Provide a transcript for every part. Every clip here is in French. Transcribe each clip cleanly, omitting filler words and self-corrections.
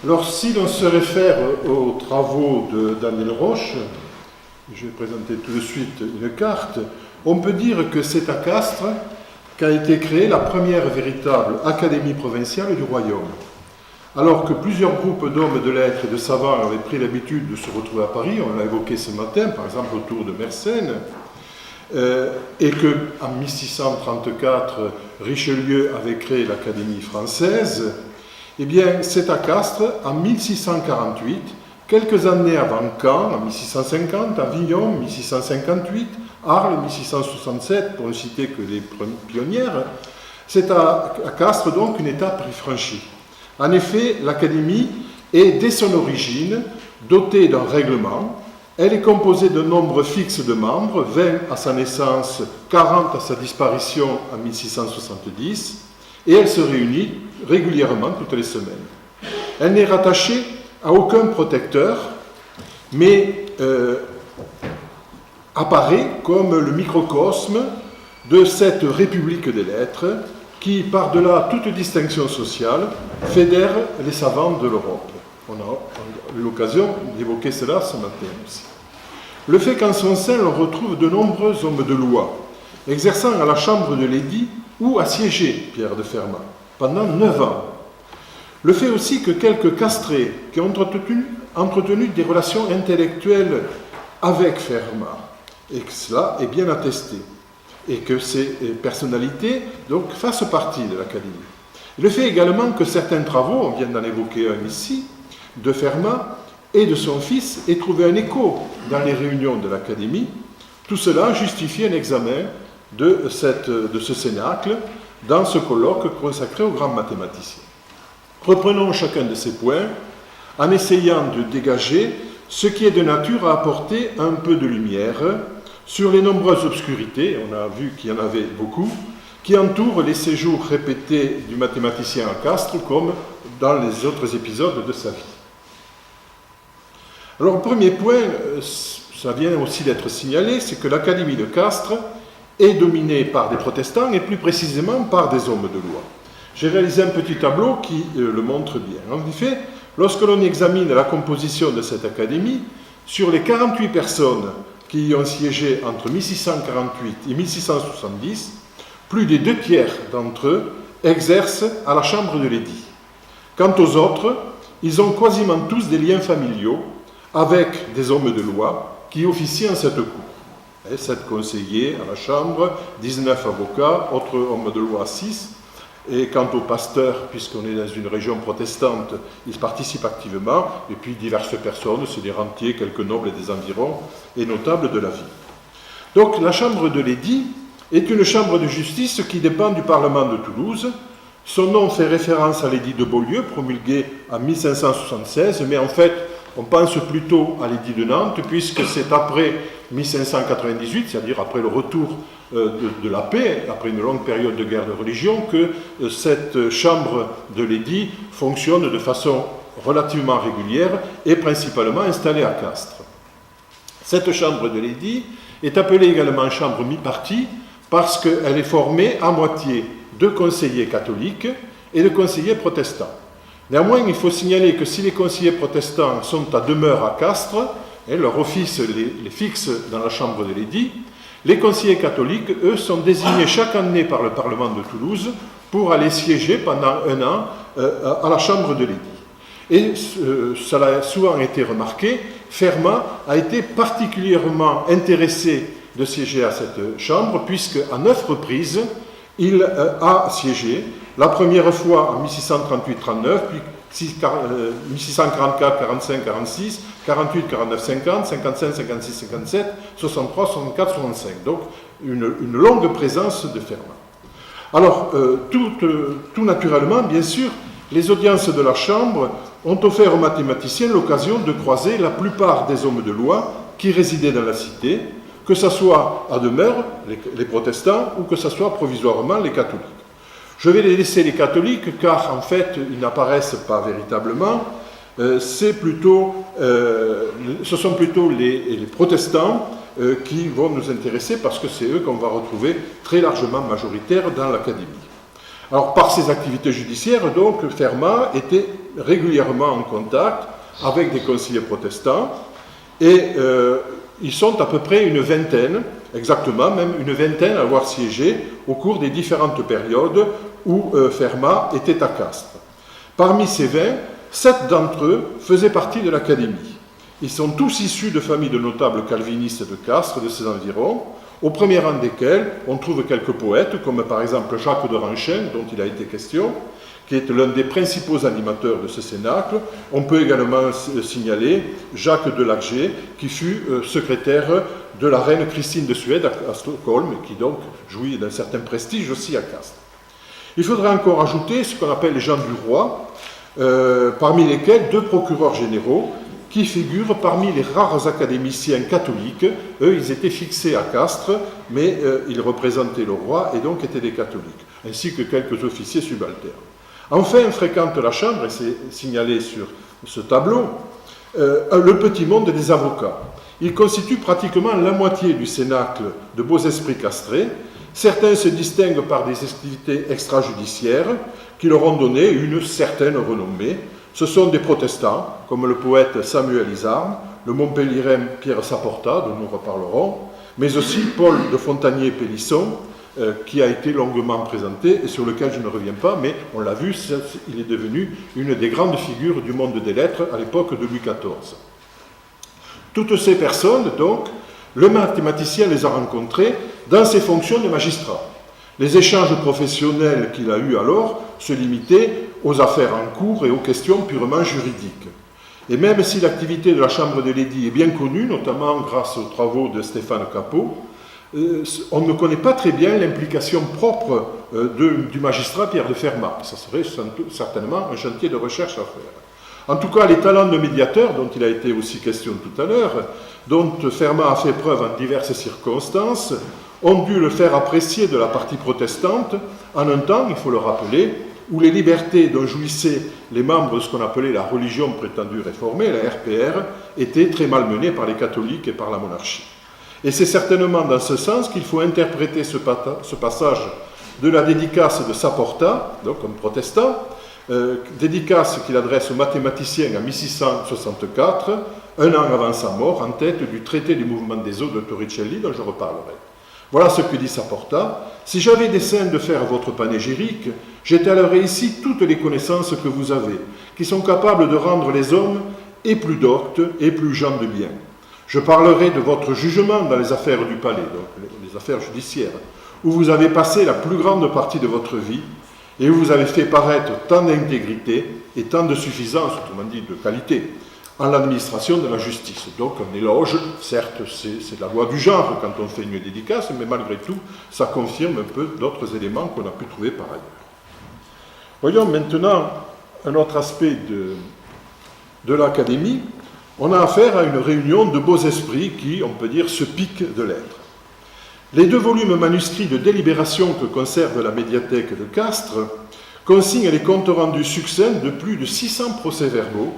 Alors, si l'on se réfère aux travaux de Daniel Roche, je vais présenter tout de suite une carte, on peut dire que c'est à Castres qu'a été créée la première véritable académie provinciale du royaume. Alors que plusieurs groupes d'hommes de lettres et de savants avaient pris l'habitude de se retrouver à Paris, on l'a évoqué ce matin, par exemple autour de Mersenne, et qu'en 1634, Richelieu avait créé l'Académie française, eh bien, c'est à Castres, en 1648, quelques années avant Caen, en 1650, Avignon, 1658, Arles, 1667, pour ne citer que les pionnières, c'est à Castres donc une étape franchie. En effet, l'Académie est, dès son origine, dotée d'un règlement. Elle est composée d'un nombre fixe de membres, 20 à sa naissance, 40 à sa disparition en 1670, et elle se réunit régulièrement toutes les semaines. Elle n'est rattachée à aucun protecteur, mais apparaît comme le microcosme de cette République des lettres qui, par-delà toute distinction sociale, fédère les savants de l'Europe. On a eu l'occasion d'évoquer cela ce matin aussi. Le fait qu'en son sein, on retrouve de nombreux hommes de loi, exerçant à la Chambre de l'édit ou à siéger Pierre de Fermat, pendant 9 ans. Le fait aussi que quelques castrés qui ont entretenu des relations intellectuelles avec Fermat, et que cela est bien attesté, et que ces personnalités donc, fassent partie de l'Académie. Le fait également que certains travaux, on vient d'en évoquer un ici, de Fermat et de son fils, aient trouvé un écho dans les réunions de l'Académie, tout cela justifie un examen de ce cénacle dans ce colloque consacré aux grands mathématiciens. Reprenons chacun de ces points en essayant de dégager ce qui est de nature à apporter un peu de lumière sur les nombreuses obscurités, on a vu qu'il y en avait beaucoup, qui entourent les séjours répétés du mathématicien à Castres, comme dans les autres épisodes de sa vie. Alors, le premier point, ça vient aussi d'être signalé, c'est que l'Académie de Castres est dominée par des protestants et plus précisément par des hommes de loi. J'ai réalisé un petit tableau qui le montre bien. En effet, lorsque l'on examine la composition de cette académie, sur les 48 personnes qui y ont siégé entre 1648 et 1670, plus des 2 tiers d'entre eux exercent à la Chambre de l'édit. Quant aux autres, ils ont quasiment tous des liens familiaux avec des hommes de loi qui officient en cette cour. 7 conseillers à la Chambre, 19 avocats, autres hommes de loi 6. Et quant aux pasteurs, puisqu'on est dans une région protestante, ils participent activement, et puis diverses personnes, c'est des rentiers, quelques nobles des environs, et notables de la ville. Donc la Chambre de l'édit est une chambre de justice qui dépend du Parlement de Toulouse. Son nom fait référence à l'édit de Beaulieu, promulgué en 1576, mais en fait, on pense plutôt à l'édit de Nantes, puisque c'est après 1598, c'est-à-dire après le retour de la paix, après une longue période de guerre de religion, que cette chambre de l'édit fonctionne de façon relativement régulière et principalement installée à Castres. Cette chambre de l'édit est appelée également chambre mi-partie parce qu'elle est formée à moitié de conseillers catholiques et de conseillers protestants. Néanmoins, il faut signaler que si les conseillers protestants sont à demeure à Castres, leur office les fixe dans la chambre de l'édit, les conseillers catholiques, eux, sont désignés chaque année par le Parlement de Toulouse pour aller siéger pendant 1 an à la chambre de l'édit. Et cela a souvent été remarqué, Fermat a été particulièrement intéressé de siéger à cette chambre, puisque à 9 reprises, il a siégé, la première fois en 1638-39, puis 1644, 45, 46, 48, 49, 50, 55, 56, 57, 63, 64, 65. Donc, une longue présence de Fermat. Alors, tout naturellement, bien sûr, les audiences de la Chambre ont offert aux mathématiciens l'occasion de croiser la plupart des hommes de loi qui résidaient dans la cité, que ce soit à demeure, les protestants, ou que ce soit provisoirement les catholiques. Je vais les laisser les catholiques, car en fait, ils n'apparaissent pas véritablement. Ce sont plutôt les protestants qui vont nous intéresser, parce que c'est eux qu'on va retrouver très largement majoritaires dans l'Académie. Alors, par ses activités judiciaires, donc, Fermat était régulièrement en contact avec des conseillers protestants, et ils sont à peu près une vingtaine, exactement, même une vingtaine à avoir siégé au cours des différentes périodes où Fermat était à Castres. Parmi ces 20, 7 d'entre eux faisaient partie de l'Académie. Ils sont tous issus de familles de notables calvinistes de Castres, de ses environs, au premier rang desquels on trouve quelques poètes, comme par exemple Jacques de Ranchin, dont il a été question, qui est l'un des principaux animateurs de ce cénacle. On peut également signaler Jacques de Larger, qui fut secrétaire de la reine Christine de Suède à Stockholm, et qui donc jouit d'un certain prestige aussi à Castres. Il faudra encore ajouter ce qu'on appelle les gens du roi, parmi lesquels 2 procureurs généraux, qui figurent parmi les rares académiciens catholiques. Eux, ils étaient fixés à Castres, mais ils représentaient le roi et donc étaient des catholiques, ainsi que quelques officiers subalternes. Enfin, fréquente la Chambre, et c'est signalé sur ce tableau, le petit monde des avocats. Il constitue pratiquement la moitié du cénacle de beaux esprits castrés. Certains se distinguent par des activités extrajudiciaires qui leur ont donné une certaine renommée. Ce sont des protestants, comme le poète Samuel Izarn, le Montpellierais Pierre Saporta, dont nous reparlerons, mais aussi Paul de Fontanier-Pélisson, qui a été longuement présenté et sur lequel je ne reviens pas, mais on l'a vu, il est devenu une des grandes figures du monde des lettres à l'époque de Louis XIV. Toutes ces personnes, donc, le mathématicien les a rencontrées dans ses fonctions de magistrat. Les échanges professionnels qu'il a eus alors se limitaient aux affaires en cours et aux questions purement juridiques. Et même si l'activité de la Chambre des Ladies est bien connue, notamment grâce aux travaux de Stéphane Capot, on ne connaît pas très bien l'implication propre du magistrat Pierre de Fermat. Ça serait certainement un chantier de recherche à faire. En tout cas, les talents de médiateur, dont il a été aussi question tout à l'heure, dont Fermat a fait preuve en diverses circonstances, ont dû le faire apprécier de la partie protestante en un temps, il faut le rappeler, où les libertés dont jouissaient les membres de ce qu'on appelait la religion prétendue réformée, la RPR, étaient très malmenées par les catholiques et par la monarchie. Et c'est certainement dans ce sens qu'il faut interpréter ce passage de la dédicace de Saporta, donc un protestant, dédicace qu'il adresse au mathématicien en 1664, un an avant sa mort, en tête du traité du mouvement des eaux de Torricelli, dont je reparlerai. Voilà ce que dit Saporta. Si j'avais dessein de faire votre panégyrique, j'étalerais ici toutes les connaissances que vous avez, qui sont capables de rendre les hommes et plus doctes et plus gens de bien. Je parlerai de votre jugement dans les affaires du palais, donc les affaires judiciaires, où vous avez passé la plus grande partie de votre vie et où vous avez fait paraître tant d'intégrité et tant de suffisance, autrement dit de qualité, en l'administration de la justice. Donc un éloge, certes c'est la loi du genre quand on fait une dédicace, mais malgré tout ça confirme un peu d'autres éléments qu'on a pu trouver par ailleurs. Voyons maintenant un autre aspect de l'Académie. On a affaire à une réunion de beaux esprits qui, on peut dire, se piquent de lettres. Les 2 volumes manuscrits de délibération que conserve la médiathèque de Castres consignent les comptes rendus succincts de plus de 600 procès-verbaux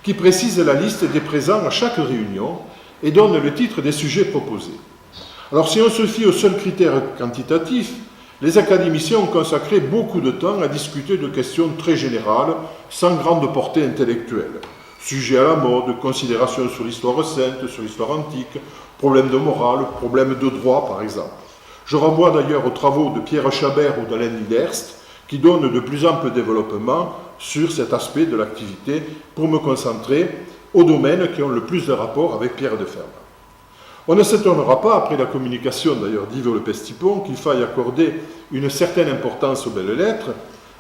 qui précisent la liste des présents à chaque réunion et donnent le titre des sujets proposés. Alors si on se fie aux seuls critères quantitatifs, les académiciens ont consacré beaucoup de temps à discuter de questions très générales, sans grande portée intellectuelle. Sujets à la mode, considérations sur l'histoire sainte, sur l'histoire antique, problèmes de morale, problèmes de droit par exemple. Je renvoie d'ailleurs aux travaux de Pierre Chabert ou d'Alain Niederst, qui donnent de plus amples développements sur cet aspect de l'activité pour me concentrer aux domaines qui ont le plus de rapport avec Pierre de Fermat. On ne s'étonnera pas, après la communication d'ailleurs d'Yves Le Pestipon, qu'il faille accorder une certaine importance aux belles lettres,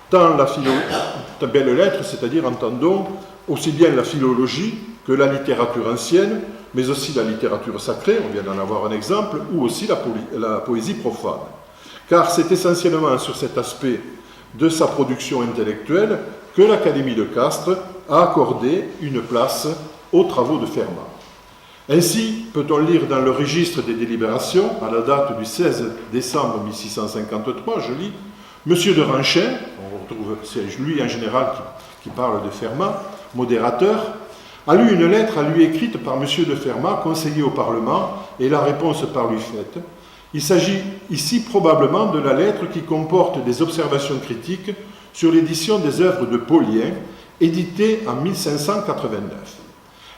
tant la belles lettres, c'est-à-dire entendons aussi bien la philologie que la littérature ancienne, mais aussi la littérature sacrée, on vient d'en avoir un exemple, ou aussi la poésie profane. Car c'est essentiellement sur cet aspect de sa production intellectuelle que l'Académie de Castres a accordé une place aux travaux de Fermat. Ainsi, peut-on lire dans le registre des délibérations, à la date du 16 décembre 1653, je lis « Monsieur de Ranchin », on retrouve, c'est lui en général qui parle de Fermat, modérateur, a lu une lettre à lui écrite par M. de Fermat, conseiller au Parlement, et la réponse par lui faite. Il s'agit ici probablement de la lettre qui comporte des observations critiques sur l'édition des œuvres de Paulien éditée en 1589.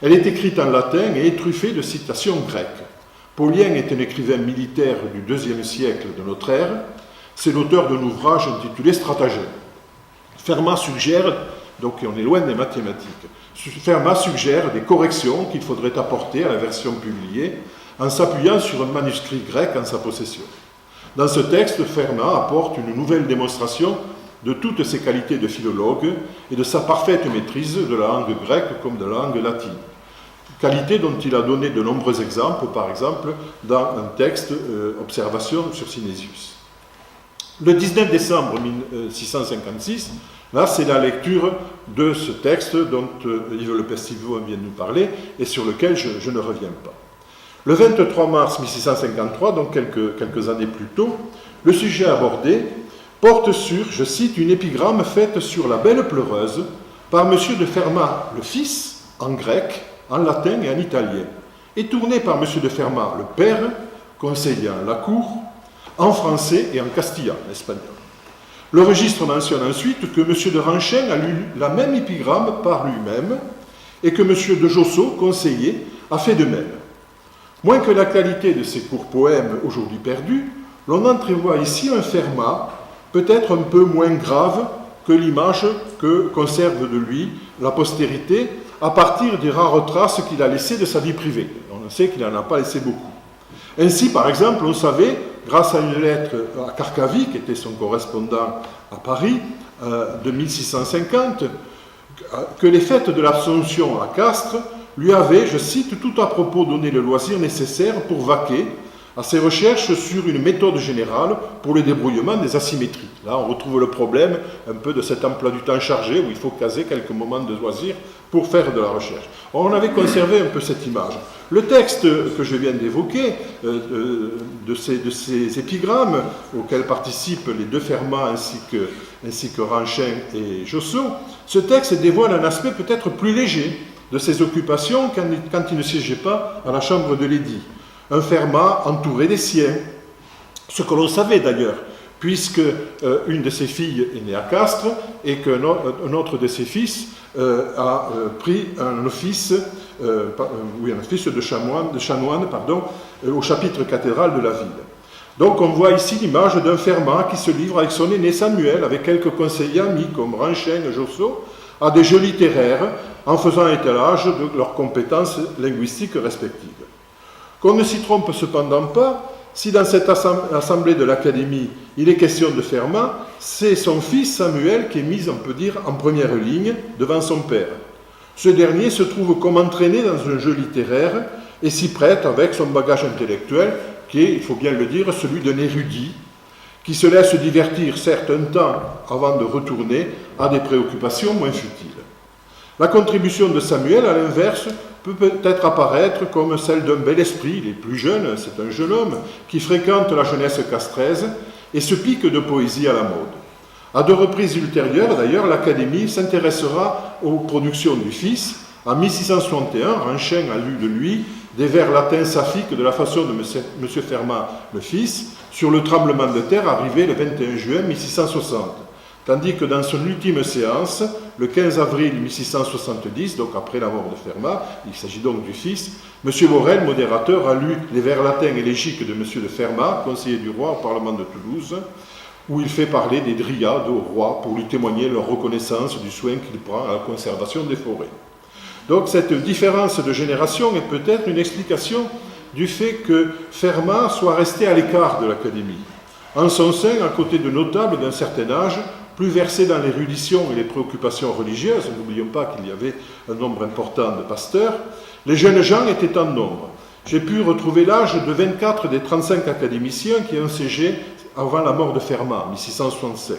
Elle est écrite en latin et est truffée de citations grecques. Paulien est un écrivain militaire du IIe siècle de notre ère. C'est l'auteur d'un ouvrage intitulé Stratagème. Fermat suggère, donc on est loin des mathématiques, Fermat suggère des corrections qu'il faudrait apporter à la version publiée en s'appuyant sur un manuscrit grec en sa possession. Dans ce texte, Fermat apporte une nouvelle démonstration de toutes ses qualités de philologue et de sa parfaite maîtrise de la langue grecque comme de la langue latine. Qualité dont il a donné de nombreux exemples, par exemple dans un texte Observation sur Synesius. Le 19 décembre 1656, là c'est la lecture de ce texte dont Yves Le Pestivaux vient de nous parler et sur lequel je ne reviens pas. Le 23 mars 1653, donc quelques années plus tôt, le sujet abordé porte sur, je cite, une épigramme faite sur la Belle Pleureuse par M. de Fermat le fils, en grec, en latin et en italien, et tournée par M. de Fermat le père, conseillant la cour, en français et en castillan, espagnol. Le registre mentionne ensuite que M. de Ranchain a lu la même épigramme par lui-même et que M. de Jossau, conseiller, a fait de même. Moins que la qualité de ces courts poèmes aujourd'hui perdus, l'on entrevoit ici un Fermat peut-être un peu moins grave que l'image que conserve de lui la postérité à partir des rares traces qu'il a laissées de sa vie privée. On sait qu'il n'en a pas laissé beaucoup. Ainsi, par exemple, on savait, grâce à une lettre à Carcavie, qui était son correspondant à Paris, de 1650, que les fêtes de l'Assomption à Castres lui avaient, je cite, tout à propos donné le loisir nécessaire pour vaquer à ses recherches sur une méthode générale pour le débrouillement des asymétries. Là, on retrouve le problème un peu de cet emploi du temps chargé où il faut caser quelques moments de loisir pour faire de la recherche. On avait conservé un peu cette image. Le texte que je viens d'évoquer, de ces épigrammes auxquels participent les deux Fermat ainsi que Ranchain et Jossau, ce texte dévoile un aspect peut-être plus léger de ses occupations quand il ne siégeait pas à la chambre de l'édit. Un Fermat entouré des siens, ce que l'on savait d'ailleurs, puisque une de ses filles est née à Castres et qu'un autre de ses fils a pris un office de chanoine au chapitre cathédral de la ville. Donc on voit ici l'image d'un Fermat qui se livre avec son aîné Samuel, avec quelques conseillers amis comme Ranchain et Jossau, à des jeux littéraires en faisant étalage de leurs compétences linguistiques respectives. Qu'on ne s'y trompe cependant pas, si dans cette assemblée de l'Académie, il est question de Fermat, c'est son fils Samuel qui est mis, on peut dire, en première ligne devant son père. Ce dernier se trouve comme entraîné dans un jeu littéraire et s'y prête avec son bagage intellectuel, qui est, il faut bien le dire, celui d'un érudit, qui se laisse divertir certes un temps avant de retourner à des préoccupations moins futiles. La contribution de Samuel, à l'inverse, peut peut-être apparaître comme celle d'un bel esprit, il est plus jeune, c'est un jeune homme, qui fréquente la jeunesse castraise et se pique de poésie à la mode. À deux reprises ultérieures, d'ailleurs, l'Académie s'intéressera aux productions du fils. En 1661, Ranchain a lu de lui des vers latins saphiques de la façon de M. Fermat le fils sur le tremblement de terre arrivé le 21 juin 1660. Tandis que dans son ultime séance, le 15 avril 1670, donc après la mort de Fermat, il s'agit donc du fils, M. Borel, modérateur, a lu les vers latins élégiques de M. de Fermat, conseiller du roi au Parlement de Toulouse, où il fait parler des dryades au roi pour lui témoigner leur reconnaissance du soin qu'il prend à la conservation des forêts. Donc cette différence de génération est peut-être une explication du fait que Fermat soit resté à l'écart de l'Académie. En son sein, à côté de notables d'un certain âge, plus versés dans l'érudition et les préoccupations religieuses, n'oublions pas qu'il y avait un nombre important de pasteurs, les jeunes gens étaient en nombre. J'ai pu retrouver l'âge de 24 des 35 académiciens qui ont siégé avant la mort de Fermat, en 1665.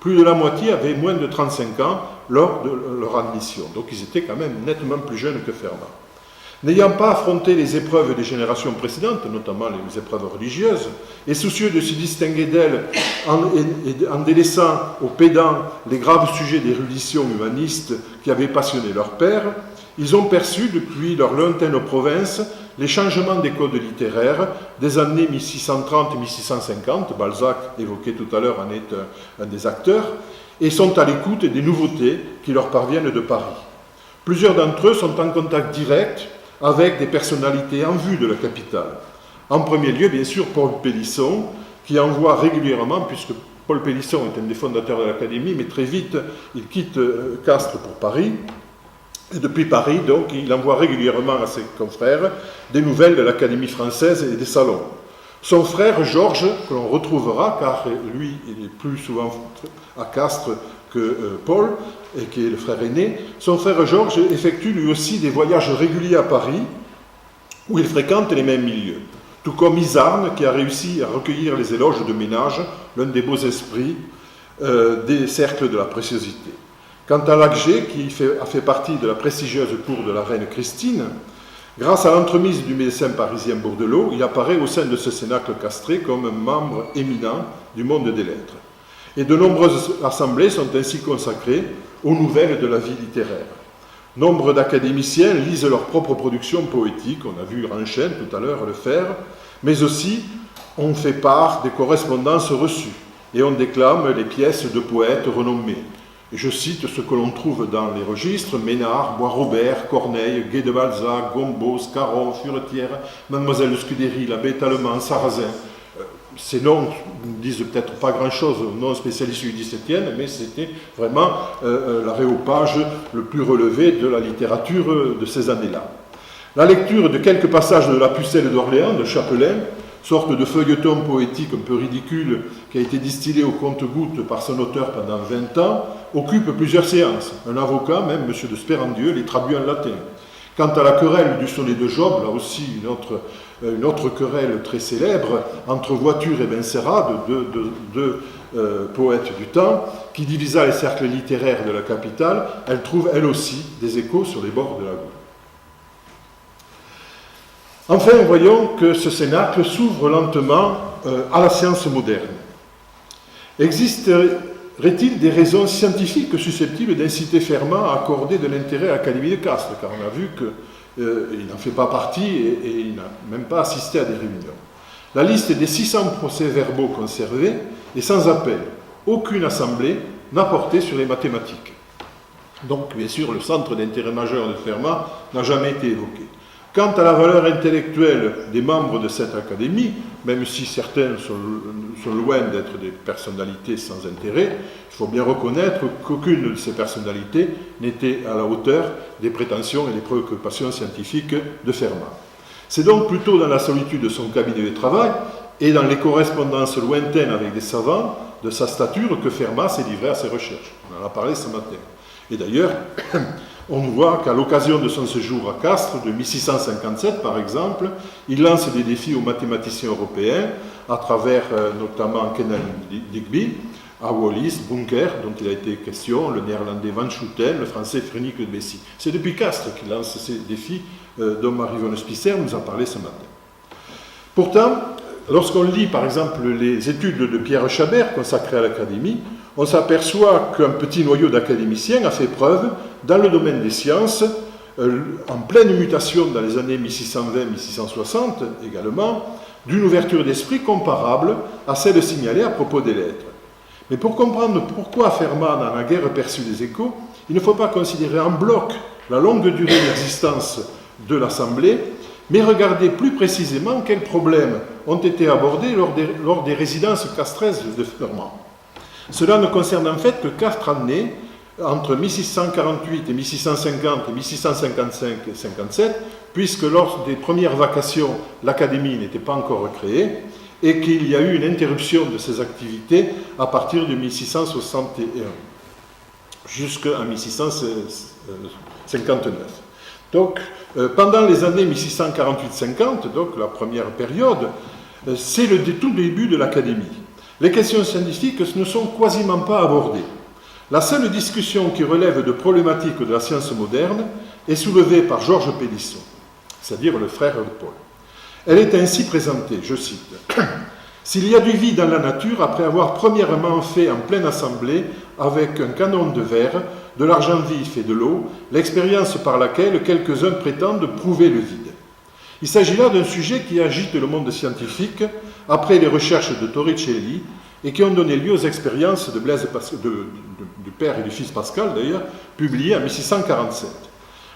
Plus de la moitié avaient moins de 35 ans lors de leur admission. Donc ils étaient quand même nettement plus jeunes que Fermat. N'ayant pas affronté les épreuves des générations précédentes, notamment les épreuves religieuses, et soucieux de se distinguer d'elles en délaissant aux pédants les graves sujets d'érudition humaniste qui avaient passionné leur père, ils ont perçu depuis leur lointaine province les changements des codes littéraires des années 1630 et 1650, Balzac évoqué tout à l'heure en est un des acteurs, et sont à l'écoute des nouveautés qui leur parviennent de Paris. Plusieurs d'entre eux sont en contact direct avec des personnalités en vue de la capitale. En premier lieu, bien sûr, Paul Pélisson, qui envoie régulièrement, puisque Paul Pélisson est un des fondateurs de l'Académie, mais très vite, il quitte Castres pour Paris. Et depuis Paris, donc, il envoie régulièrement à ses confrères des nouvelles de l'Académie française et des salons. Son frère Georges, que l'on retrouvera, car lui, il est plus souvent à Castres que Paul, et qui est le frère aîné, son frère Georges effectue lui aussi des voyages réguliers à Paris, où il fréquente les mêmes milieux. Tout comme Isarne, qui a réussi à recueillir les éloges de Ménage, l'un des beaux esprits des cercles de la préciosité. Quant à Lacgé, qui a fait partie de la prestigieuse cour de la reine Christine, grâce à l'entremise du médecin parisien Bourdelot, il apparaît au sein de ce cénacle castré comme un membre éminent du monde des lettres. Et de nombreuses assemblées sont ainsi consacrées aux nouvelles de la vie littéraire. Nombre d'académiciens lisent leurs propres productions poétiques, on a vu Ranchen tout à l'heure le faire, mais aussi on fait part des correspondances reçues et on déclame les pièces de poètes renommés. Et je cite ce que l'on trouve dans les registres: Ménard, Bois-Robert, Corneille, Guy de Balzac, Gombeau, Scarron, Furetière, Mademoiselle de Scudéry, l'abbé Talleyrand, Sarrazin. Ces noms ne disent peut-être pas grand-chose aux non-spécialistes du XVIIe, mais c'était vraiment l'aréopage le plus relevé de la littérature de ces années-là. La lecture de quelques passages de La Pucelle d'Orléans, de Chapelain, sorte de feuilleton poétique un peu ridicule qui a été distillé au compte-gouttes par son auteur pendant 20 ans, occupe plusieurs séances. Un avocat, même M. de Spérandieu, les traduit en latin. Quant à la querelle du sonnet de Job, là aussi une autre querelle très célèbre entre Voiture et Benserade, deux poètes du temps, qui divisa les cercles littéraires de la capitale, elle trouve elle aussi des échos sur les bords de la Gaule. Enfin, voyons que ce cénacle s'ouvre lentement à la science moderne. Existerait-il des raisons scientifiques susceptibles d'inciter Fermat à accorder de l'intérêt à l'Académie de Castres, car on a vu qu'il n'en fait pas partie et il n'a même pas assisté à des réunions. La liste des 600 procès-verbaux conservés est sans appel. Aucune assemblée n'a porté sur les mathématiques. Donc, bien sûr, le centre d'intérêt majeur de Fermat n'a jamais été évoqué. Quant à la valeur intellectuelle des membres de cette académie, même si certains sont loin d'être des personnalités sans intérêt, il faut bien reconnaître qu'aucune de ces personnalités n'était à la hauteur des prétentions et des préoccupations scientifiques de Fermat. C'est donc plutôt dans la solitude de son cabinet de travail et dans les correspondances lointaines avec des savants de sa stature que Fermat s'est livré à ses recherches. On en a parlé ce matin. Et d'ailleurs, on voit qu'à l'occasion de son séjour à Castres, de 1657 par exemple, il lance des défis aux mathématiciens européens, à travers notamment Kenan Digby, à Wallis, Bunker, dont il a été question, le néerlandais Van Schooten, le français Frenique de Bessy. C'est depuis Castres qu'il lance ces défis dont Marie von Spitzer nous a parlé ce matin. Pourtant, lorsqu'on lit par exemple les études de Pierre Chabert consacrées à l'Académie, on s'aperçoit qu'un petit noyau d'académiciens a fait preuve, dans le domaine des sciences, en pleine mutation dans les années 1620-1660 également, d'une ouverture d'esprit comparable à celle signalée à propos des lettres. Mais pour comprendre pourquoi Fermat en a guère perçu des échos, il ne faut pas considérer en bloc la longue durée d'existence de l'Assemblée, mais regarder plus précisément quels problèmes ont été abordés lors des résidences castraises de Fermat. Cela ne concerne en fait que 4 années, entre 1648 et 1650 et 1655 et 57, puisque lors des premières vacations, l'Académie n'était pas encore créée, et qu'il y a eu une interruption de ses activités à partir de 1661 jusqu'à 1659. Donc, pendant les années 1648-50, donc la première période, c'est le tout début de l'Académie. Les questions scientifiques ne sont quasiment pas abordées. La seule discussion qui relève de problématiques de la science moderne est soulevée par Georges Pélisson, c'est-à-dire le frère de Paul. Elle est ainsi présentée, je cite, « S'il y a du vide dans la nature, après avoir premièrement fait en pleine assemblée, avec un canon de verre, de l'argent vif et de l'eau, l'expérience par laquelle quelques-uns prétendent prouver le vide. Il s'agit là d'un sujet qui agite le monde scientifique après les recherches de Torricelli et qui ont donné lieu aux expériences de Blaise du père et du fils Pascal, d'ailleurs, publiées en 1647.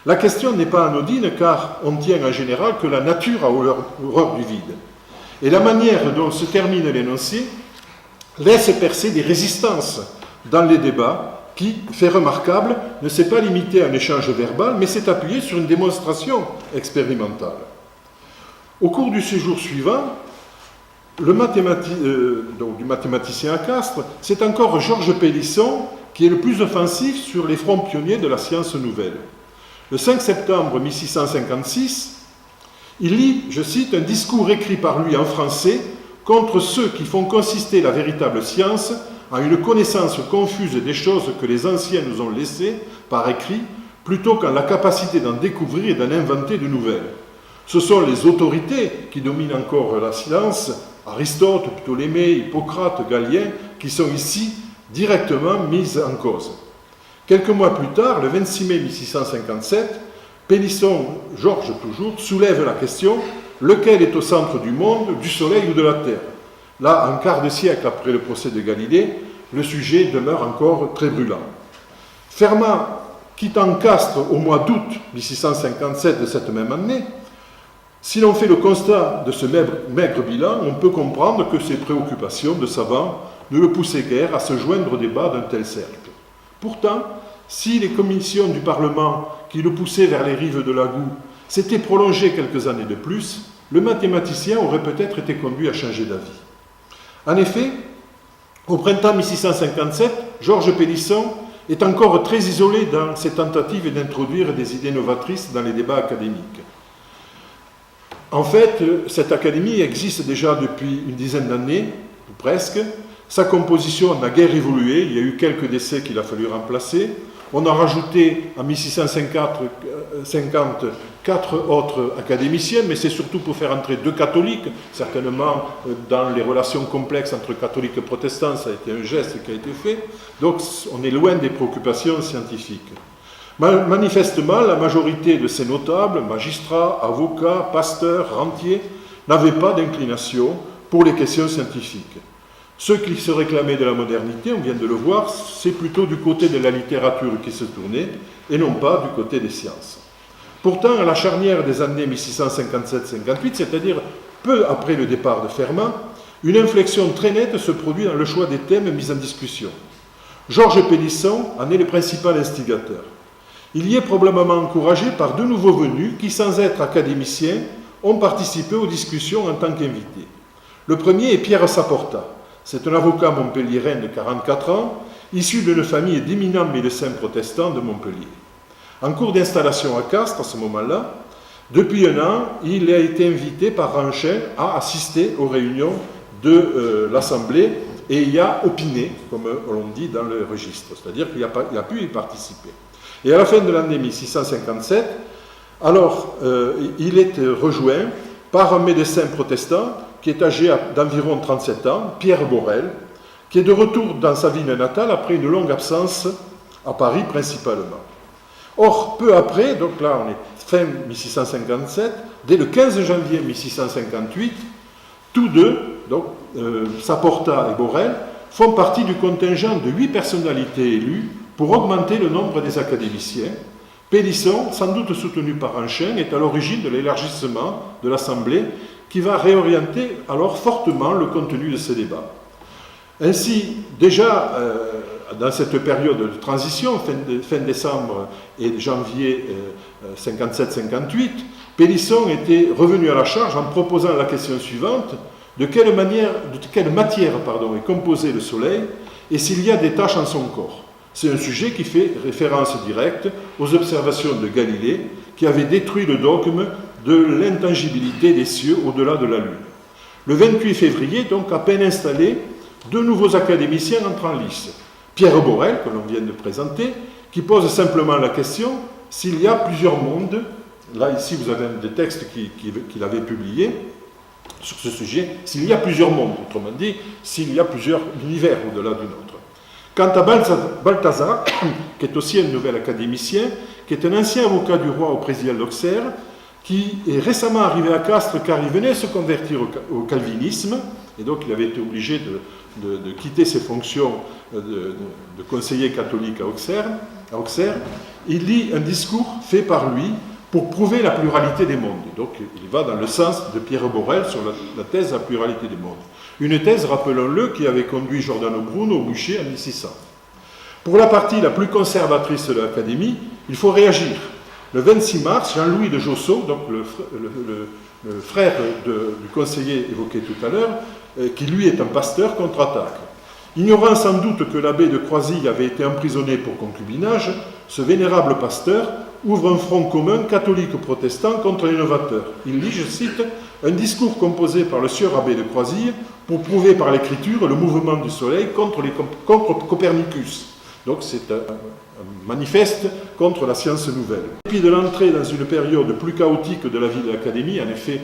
La question n'est pas anodine, car on tient en général que la nature a horreur du vide. Et la manière dont se termine l'énoncé laisse percer des résistances dans les débats qui, fait remarquable, ne s'est pas limité à un échange verbal, mais s'est appuyé sur une démonstration expérimentale. Au cours du séjour suivant, du mathématicien à Castres, c'est encore Georges Pélisson qui est le plus offensif sur les fronts pionniers de la science nouvelle. Le 5 septembre 1656, il lit, je cite, un discours écrit par lui en français contre ceux qui font consister la véritable science en une connaissance confuse des choses que les anciens nous ont laissées par écrit, plutôt qu'en la capacité d'en découvrir et d'en inventer de nouvelles. Ce sont les autorités qui dominent encore la science, Aristote, Ptolémée, Hippocrate, Galien, qui sont ici directement mises en cause. Quelques mois plus tard, le 26 mai 1657, Pélisson, Georges toujours, soulève la question « Lequel est au centre du monde, du soleil ou de la terre ?» Là, un quart de siècle après le procès de Galilée, le sujet demeure encore très brûlant. Fermat, quittant Castres au mois d'août 1657 de cette même année, si l'on fait le constat de ce maigre bilan, on peut comprendre que ses préoccupations de savant ne le poussaient guère à se joindre au débat d'un tel cercle. Pourtant, si les commissions du Parlement qui le poussaient vers les rives de l'Agout s'étaient prolongées quelques années de plus, le mathématicien aurait peut-être été conduit à changer d'avis. En effet, au printemps 1657, Georges Pélisson est encore très isolé dans ses tentatives d'introduire des idées novatrices dans les débats académiques. En fait, cette académie existe déjà depuis une dizaine d'années, ou presque. Sa composition n'a guère évolué, il y a eu quelques décès qu'il a fallu remplacer. On a rajouté en 1650 4 autres académiciens, mais c'est surtout pour faire entrer 2 catholiques. Certainement, dans les relations complexes entre catholiques et protestants, ça a été un geste qui a été fait. Donc, on est loin des préoccupations scientifiques. Manifestement, la majorité de ces notables, magistrats, avocats, pasteurs, rentiers, n'avaient pas d'inclination pour les questions scientifiques. Ceux qui se réclamaient de la modernité, on vient de le voir, c'est plutôt du côté de la littérature qui se tournaient, et non pas du côté des sciences. Pourtant, à la charnière des années 1657-58, c'est-à-dire peu après le départ de Fermat, une inflexion très nette se produit dans le choix des thèmes mis en discussion. Georges Pélisson en est le principal instigateur. Il y est probablement encouragé par 2 nouveaux venus qui, sans être académiciens, ont participé aux discussions en tant qu'invités. Le premier est Pierre Saporta. C'est un avocat montpelliérain de 44 ans, issu d'une famille d'éminents médecins protestants de Montpellier. En cours d'installation à Castres, à ce moment-là, depuis un an, il a été invité par Ranchin à assister aux réunions de l'Assemblée et y a opiné, comme on dit dans le registre, c'est-à-dire qu'il a pu y participer. Et à la fin de l'année 1657, alors, il est rejoint par un médecin protestant qui est âgé d'environ 37 ans, Pierre Borel, qui est de retour dans sa ville natale après une longue absence à Paris principalement. Or, peu après, donc là on est fin 1657, dès le 15 janvier 1658, tous deux, donc Saporta et Borel, font partie du contingent de 8 personnalités élues pour augmenter le nombre des académiciens. Pélisson, sans doute soutenu par Ranchin, est à l'origine de l'élargissement de l'Assemblée qui va réorienter alors fortement le contenu de ces débats. Ainsi, déjà dans cette période de transition, fin décembre et janvier 57-58, Pélisson était revenu à la charge en proposant la question suivante: de quelle matière est composé le Soleil et s'il y a des taches en son corps. C'est un sujet qui fait référence directe aux observations de Galilée, qui avait détruit le dogme de l'intangibilité des cieux au-delà de la Lune. Le 28 février, donc à peine installé, 2 nouveaux académiciens entrent en lice. Pierre Borel, que l'on vient de présenter, qui pose simplement la question s'il y a plusieurs mondes. Là, ici, vous avez des textes qu'il avait publiés sur ce sujet. S'il y a plusieurs mondes, autrement dit, s'il y a plusieurs univers au-delà du nôtre. Quant à Balthazar, qui est aussi un nouvel académicien, qui est un ancien avocat du roi au présidial d'Auxerre, qui est récemment arrivé à Castres car il venait se convertir au calvinisme, et donc il avait été obligé de quitter ses fonctions de conseiller catholique à Auxerre. Il lit un discours fait par lui pour prouver la pluralité des mondes. Et donc il va dans le sens de Pierre Borel sur la thèse de la pluralité des mondes. Une thèse, rappelons-le, qui avait conduit Giordano Bruno au bûcher en 1600. Pour la partie la plus conservatrice de l'Académie, il faut réagir. Le 26 mars, Jean-Louis de Jossot, donc le frère du conseiller évoqué tout à l'heure, qui lui est un pasteur, contre-attaque. Ignorant sans doute que l'abbé de Croisille avait été emprisonné pour concubinage, ce vénérable pasteur ouvre un front commun catholique-protestant contre les novateurs. Il lit, je cite, un discours composé par le sieur abbé de Croisille pour prouver par l'écriture le mouvement du soleil contre Copernicus. Donc c'est un manifeste contre la science nouvelle. Et puis de l'entrée dans une période plus chaotique de la vie de l'Académie, en effet,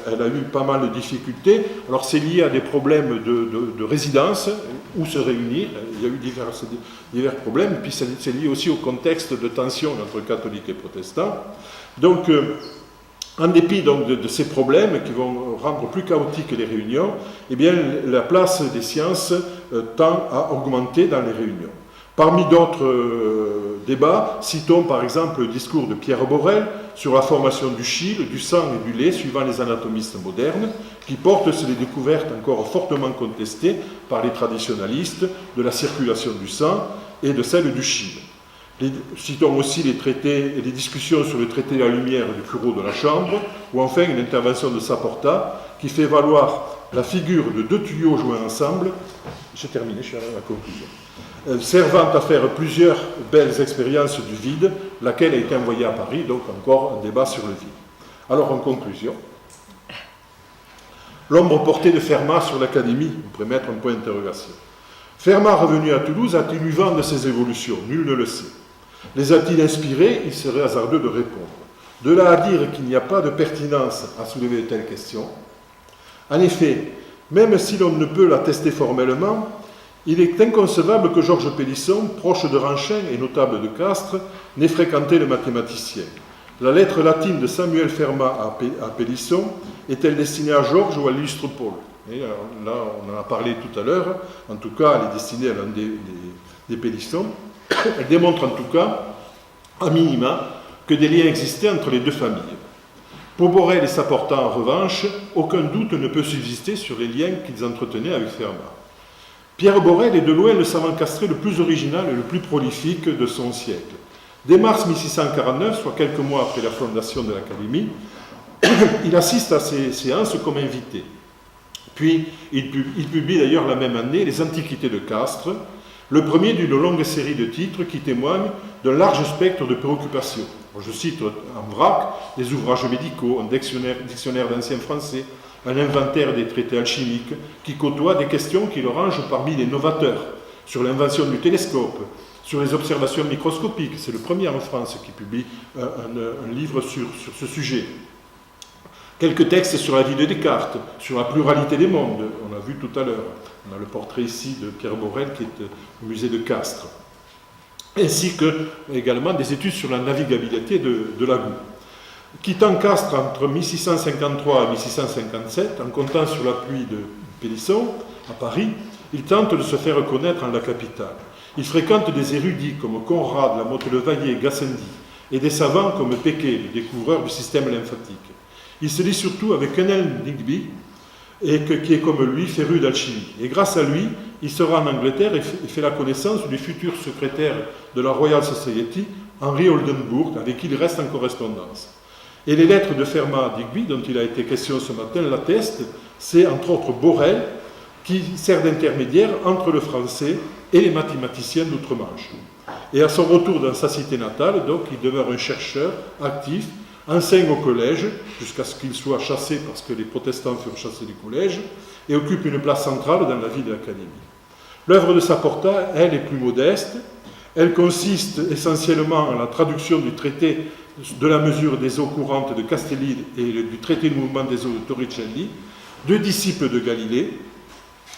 elle a eu pas mal de difficultés. Alors c'est lié à des problèmes de résidence, où se réunir, il y a eu divers problèmes, et puis c'est lié aussi au contexte de tension entre catholiques et protestants. Donc, en dépit donc, de ces problèmes qui vont rendre plus chaotiques les réunions, eh bien, la place des sciences tend à augmenter dans les réunions. Parmi d'autres débats, citons par exemple le discours de Pierre Borel sur la formation du chyle, du sang et du lait suivant les anatomistes modernes, qui porte sur les découvertes encore fortement contestées par les traditionalistes de la circulation du sang et de celle du chyle. Citons aussi les traités et les discussions sur le traité de la lumière du Curot de la Chambre, ou enfin une intervention de Saporta qui fait valoir la figure de deux tuyaux joints ensemble. J'ai terminé, je suis à la conclusion. Servant à faire plusieurs belles expériences du vide, laquelle a été envoyée à Paris, donc encore un débat sur le vide. Alors en conclusion, l'ombre portée de Fermat sur l'Académie, on pourrait mettre un point d'interrogation. Fermat, revenu à Toulouse, a-t-il eu vent de ces évolutions? Nul ne le sait. Les a-t-il inspirés? Il serait hasardeux de répondre. De là à dire qu'il n'y a pas de pertinence à soulever de telles questions. En effet, même si l'on ne peut l'attester formellement, il est inconcevable que Georges Pélisson, proche de Ranchin et notable de Castres, n'ait fréquenté le mathématicien. La lettre latine de Samuel Fermat à Pélisson est-elle destinée à Georges ou à l'illustre Paul? Et là, on en a parlé tout à l'heure. En tout cas, elle est destinée à l'un des Pélissons. Elle démontre en tout cas, à minima, que des liens existaient entre les deux familles. Pour Borel et Saporta, en revanche, aucun doute ne peut subsister sur les liens qu'ils entretenaient avec Fermat. Pierre Borel est de loin le savant castré le plus original et le plus prolifique de son siècle. Dès mars 1649, soit quelques mois après la fondation de l'Académie, il assiste à ces séances comme invité. Puis, il publie d'ailleurs la même année Les Antiquités de Castres, le premier d'une longue série de titres qui témoignent d'un large spectre de préoccupations. Je cite en vrac des ouvrages médicaux, un dictionnaire d'ancien français, un inventaire des traités alchimiques qui côtoient des questions qui le rangent parmi les novateurs, sur l'invention du télescope, sur les observations microscopiques. C'est le premier en France qui publie un livre sur ce sujet. Quelques textes sur la vie de Descartes, sur la pluralité des mondes, on a vu tout à l'heure. On a le portrait ici de Pierre Borel qui est au musée de Castres. Ainsi que également des études sur la navigabilité de la Goue. Quittant Castres entre 1653 et 1657, en comptant sur l'appui de Pélisson, à Paris, il tente de se faire connaître en la capitale. Il fréquente des érudits comme Conrad, Lamotte-Levaillé, Gassendi, et des savants comme Pequet, le découvreur du système lymphatique. Il se lie surtout avec Kenelm Digby, qui est comme lui féru d'alchimie. Et grâce à lui, il se rend en Angleterre et fait la connaissance du futur secrétaire de la Royal Society, Henry Oldenburg, avec qui il reste en correspondance. Et les lettres de Fermat Digby, dont il a été question ce matin, l'attestent. C'est entre autres Borel qui sert d'intermédiaire entre le français et les mathématiciens d'outre-Manche. Et à son retour dans sa cité natale, donc, il demeure un chercheur actif, enseigne au collège, jusqu'à ce qu'il soit chassé parce que les protestants furent chassés du collège, et occupe une place centrale dans la vie de l'Académie. L'œuvre de Saporta, elle, est plus modeste. Elle consiste essentiellement en la traduction du traité de la mesure des eaux courantes de Castelli et du traité de mouvement des eaux de Torricelli, deux disciples de Galilée,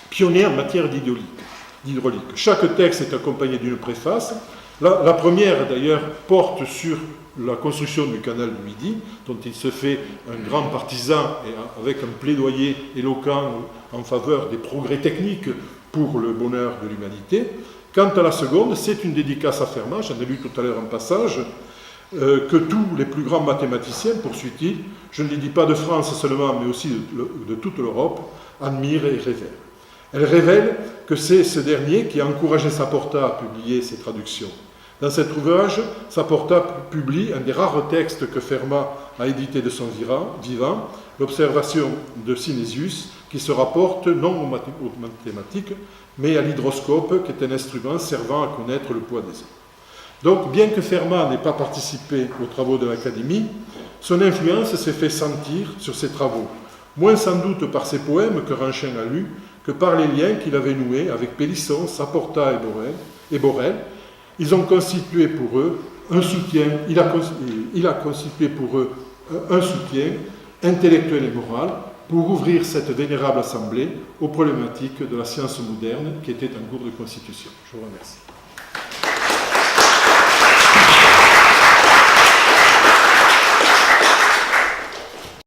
pionniers en matière d'hydraulique. Chaque texte est accompagné d'une préface La première, d'ailleurs, porte sur la construction du canal du Midi, dont il se fait un grand partisan et avec un plaidoyer éloquent en faveur des progrès techniques pour le bonheur de l'humanité. Quant à la seconde, c'est une dédicace à Fermat, j'en ai lu tout à l'heure un passage, que tous les plus grands mathématiciens, poursuit-il, je ne les dis pas de France seulement, mais aussi de toute l'Europe, admirent et révèrent. Elle révèle que c'est ce dernier qui a encouragé Saporta à publier ses traductions. Dans cet ouvrage, Saporta publie un des rares textes que Fermat a édité de son vivant, l'observation de Synesius, qui se rapporte non aux mathématiques, mais à l'hydroscope, qui est un instrument servant à connaître le poids des eaux. Donc, bien que Fermat n'ait pas participé aux travaux de l'Académie, son influence s'est fait sentir sur ses travaux, moins sans doute par ses poèmes que Ranchin a lus, que par les liens qu'il avait noués avec Pélisson, Saporta et Borel. Ils ont constitué pour eux un soutien, il a constitué pour eux un soutien intellectuel et moral pour ouvrir cette vénérable assemblée aux problématiques de la science moderne qui était un cours de constitution. Je vous remercie.